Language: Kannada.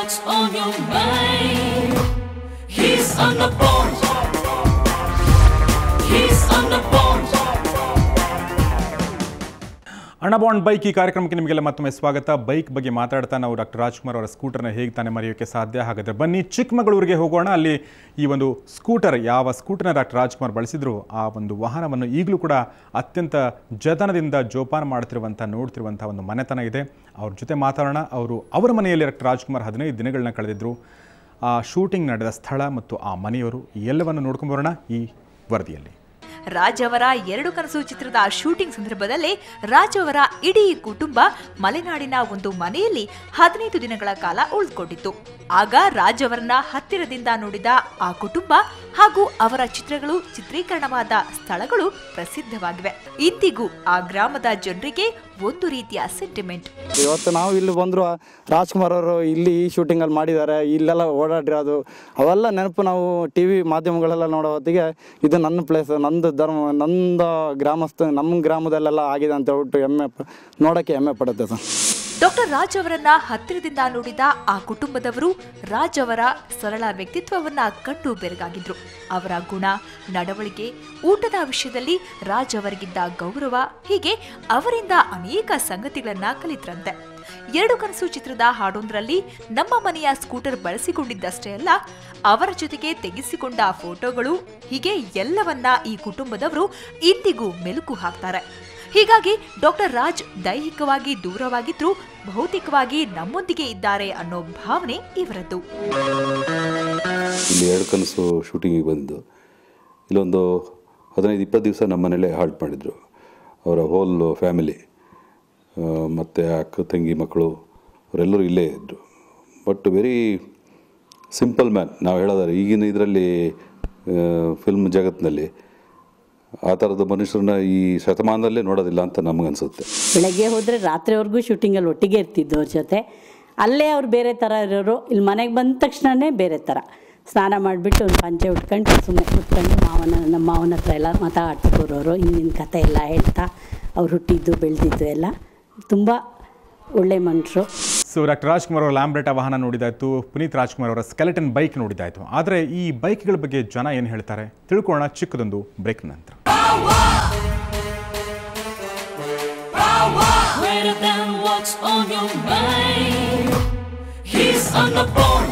what's on your mind. He's on the phone. He's on the phone. ಅಣ್ಣಬಾಂಡ್ ಬೈಕ್ ಈ ಕಾರ್ಯಕ್ರಮಕ್ಕೆ ನಿಮಗೆಲ್ಲ ಮತ್ತೊಮ್ಮೆ ಸ್ವಾಗತ. ಬೈಕ್ ಬಗ್ಗೆ ಮಾತಾಡ್ತಾ ನಾವು ಡಾಕ್ಟರ್ ರಾಜ್ಕುಮಾರ್ ಅವರ ಸ್ಕೂಟರ್ನ ಹೇಗೆ ತಾನೇ ಮರೆಯೋಕ್ಕೆ ಸಾಧ್ಯ? ಹಾಗಾದರೆ ಬನ್ನಿ ಚಿಕ್ಕಮಗಳೂರಿಗೆ ಹೋಗೋಣ. ಅಲ್ಲಿ ಈ ಒಂದು ಸ್ಕೂಟರ್, ಯಾವ ಸ್ಕೂಟರ್ನ ಡಾಕ್ಟರ್ ರಾಜ್ಕುಮಾರ್ ಬಳಸಿದ್ರು ಆ ಒಂದು ವಾಹನವನ್ನು ಈಗಲೂ ಕೂಡ ಅತ್ಯಂತ ಜತನದಿಂದ ಜೋಪಾನ ಮಾಡ್ತಿರುವಂಥ ನೋಡ್ತಿರುವಂಥ ಒಂದು ಮನೆತನ ಇದೆ. ಅವ್ರ ಜೊತೆ ಮಾತಾಡೋಣ. ಅವರ ಮನೆಯಲ್ಲಿ ಡಾಕ್ಟರ್ ರಾಜ್ಕುಮಾರ್ 15 ದಿನಗಳನ್ನ ಕಳೆದಿದ್ದರು. ಆ ಶೂಟಿಂಗ್ ನಡೆದ ಸ್ಥಳ ಮತ್ತು ಆ ಮನೆಯವರು ಎಲ್ಲವನ್ನು ನೋಡ್ಕೊಂಬರೋಣ ಈ ವರದಿಯಲ್ಲಿ. ರಾಜ್ ಅವರ 2 ಕನಸು ಚಿತ್ರದ ಶೂಟಿಂಗ್ ಸಂದರ್ಭದಲ್ಲೇ ರಾಜ್ ಅವರ ಇಡೀ ಕುಟುಂಬ ಮಲೆನಾಡಿನ ಒಂದು ಮನೆಯಲ್ಲಿ 15 ದಿನಗಳ ಕಾಲ ಉಳಿದುಕೊಂಡಿತ್ತು. ಆಗ ರಾಜ್ ಅವರನ್ನ ಹತ್ತಿರದಿಂದ ನೋಡಿದ ಆ ಕುಟುಂಬ ಹಾಗೂ ಅವರ ಚಿತ್ರಗಳು ಚಿತ್ರೀಕರಣವಾದ ಸ್ಥಳಗಳು ಪ್ರಸಿದ್ಧವಾಗಿವೆ. ಇಂದಿಗೂ ಆ ಗ್ರಾಮದ ಜನರಿಗೆ ಒಂದು ರೀತಿಯ ಸೆಂಟಿಮೆಂಟ್. ಇವತ್ತು ನಾವು ಇಲ್ಲಿ ಬಂದ್ರು ರಾಜ್ಕುಮಾರ್ ಅವರು ಇಲ್ಲಿ ಈ ಶೂಟಿಂಗ್ ಅಲ್ಲಿ ಮಾಡಿದ್ದಾರೆ, ಇಲ್ಲೆಲ್ಲ ಓಡಾಡಿರೋದು ಅವೆಲ್ಲ ನೆನಪು ನಾವು ಟಿವಿ ಮಾಧ್ಯಮಗಳೆಲ್ಲ ನೋಡೋ ಹೊತ್ತಿಗೆ ಇದು ನನ್ನ ಪ್ಲೇಸ್, ನಂದು ಧರ್ಮ, ನಂದು ಗ್ರಾಮಸ್ಥ, ನಮ್ಮ ಗ್ರಾಮದಲ್ಲೆಲ್ಲ ಆಗಿದೆ ಅಂತ ಹೇಳ್ಬಿಟ್ಟು ನೋಡೋಕ್ಕೆ ಹೆಮ್ಮೆ ಪಡುತ್ತೆ ಸರ್. ಡಾಕ್ಟರ್ ರಾಜ್ ಅವರನ್ನ ಹತ್ತಿರದಿಂದ ನೋಡಿದ ಆ ಕುಟುಂಬದವರು ರಾಜ್ ಅವರ ಸರಳ ವ್ಯಕ್ತಿತ್ವವನ್ನ ಕಂಡು ಬೆರಗಾಗಿದ್ರು. ಅವರ ಗುಣ, ನಡವಳಿಕೆ, ಊಟದ ವಿಷಯದಲ್ಲಿ ರಾಜ್ ಅವರಿಗಿದ್ದ ಗೌರವ, ಹೀಗೆ ಅವರಿಂದ ಅನೇಕ ಸಂಗತಿಗಳನ್ನ ಕಲಿತ್ರಂತೆ. 2 ಕನಸು ಚಿತ್ರದ ಹಾಡೊಂದರಲ್ಲಿ ನಮ್ಮ ಮನೆಯ ಸ್ಕೂಟರ್ ಬಳಸಿಕೊಂಡಿದ್ದಷ್ಟೇ ಅಲ್ಲ, ಅವರ ಜೊತೆಗೆ ತೆಗೆಸಿಕೊಂಡ ಫೋಟೋಗಳು, ಹೀಗೆ ಎಲ್ಲವನ್ನ ಈ ಕುಟುಂಬದವರು ಇಂದಿಗೂ ಮೆಲುಕು ಹಾಕ್ತಾರೆ. ಹೀಗಾಗಿ ಡಾಕ್ಟರ್ ರಾಜ್ ದೈಹಿಕವಾಗಿ ದೂರವಾಗಿದ್ರೂ ಭೌತಿಕವಾಗಿ ನಮ್ಮೊಂದಿಗೆ ಇದ್ದಾರೆ ಅನ್ನೋ ಭಾವನೆ ಇವರದ್ದು. ಇಲ್ಲಿ 2 ಕನಸು ಶೂಟಿಂಗಿಗೆ ಬಂದು ಇಲ್ಲೊಂದು 15-20 ದಿವಸ ನಮ್ಮ ಮನೇಲೆ ಹಾಲ್ಟ್ ಮಾಡಿದರು. ಅವರ ಹೋಲ್ ಫ್ಯಾಮಿಲಿ ಮತ್ತು ಅಕ್ಕ ತಂಗಿ ಮಕ್ಕಳು ಅವರೆಲ್ಲರೂ ಇಲ್ಲೇ ಇದ್ದರು. But very simple man. ನಾವು ಹೇಳೋದಾದ್ರೆ ಈಗಿನ ಇದರಲ್ಲಿ ಫಿಲ್ಮ್ ಜಗತ್ತಿನಲ್ಲಿ ಆ ಥರದ ಮನುಷ್ಯರನ್ನ ಈ ಶತಮಾನದಲ್ಲೇ ನೋಡೋದಿಲ್ಲ ಅಂತ ನಮಗನ್ಸುತ್ತೆ. ಬೆಳಗ್ಗೆ ಹೋದರೆ ರಾತ್ರಿವರೆಗೂ ಶೂಟಿಂಗಲ್ಲಿ ಒಟ್ಟಿಗೆ ಇರ್ತಿದ್ದು ಅವ್ರ ಜೊತೆ. ಅಲ್ಲೇ ಅವ್ರು ಬೇರೆ ಥರ ಇರೋರು, ಇಲ್ಲಿ ಮನೆಗೆ ಬಂದ ತಕ್ಷಣವೇ ಬೇರೆ ಥರ ಸ್ನಾನ ಮಾಡಿಬಿಟ್ಟು ಒಂದು ಪಂಚೆ ಉಟ್ಕೊಂಡು ಸುಮ್ಮನೆ ಕೂತ್ಕೊಂಡು ನಮ್ಮ ಮಾವನ ಹತ್ರ ಎಲ್ಲ ಮಾತಾಡ್ತಿರೋರು, ಹಿಂದಿನ ಕಥೆ ಎಲ್ಲ ಹೇಳ್ತಾ ಅವ್ರು ಹುಟ್ಟಿದ್ದು ಬೆಳೆದಿದ್ದು ಎಲ್ಲ ತುಂಬ ಒಳ್ಳೆ ಮನುಷ್ಯರು. ಸೊ ಡಾಕ್ಟರ್ ರಾಜ್ಕುಮಾರ್ ಅವರ ಲ್ಯಾಂಬ್ರೆಟಾ ವಾಹನ ನೋಡಿದಾಯಿತು, ಪುನೀತ್ ರಾಜ್ಕುಮಾರ್ ಅವರ ಸ್ಕೆಲೆಟನ್ ಬೈಕ್ ನೋಡಿದಾಯಿತು. ಆದರೆ ಈ ಬೈಕ್ಗಳ ಬಗ್ಗೆ ಜನ ಏನು ಹೇಳ್ತಾರೆ ತಿಳ್ಕೊಳ್ಳೋಣ ಚಿಕ್ಕದೊಂದು ಬ್ರೇಕ್ ನಂತರ. Greater than what's on your mind. He's on the phone.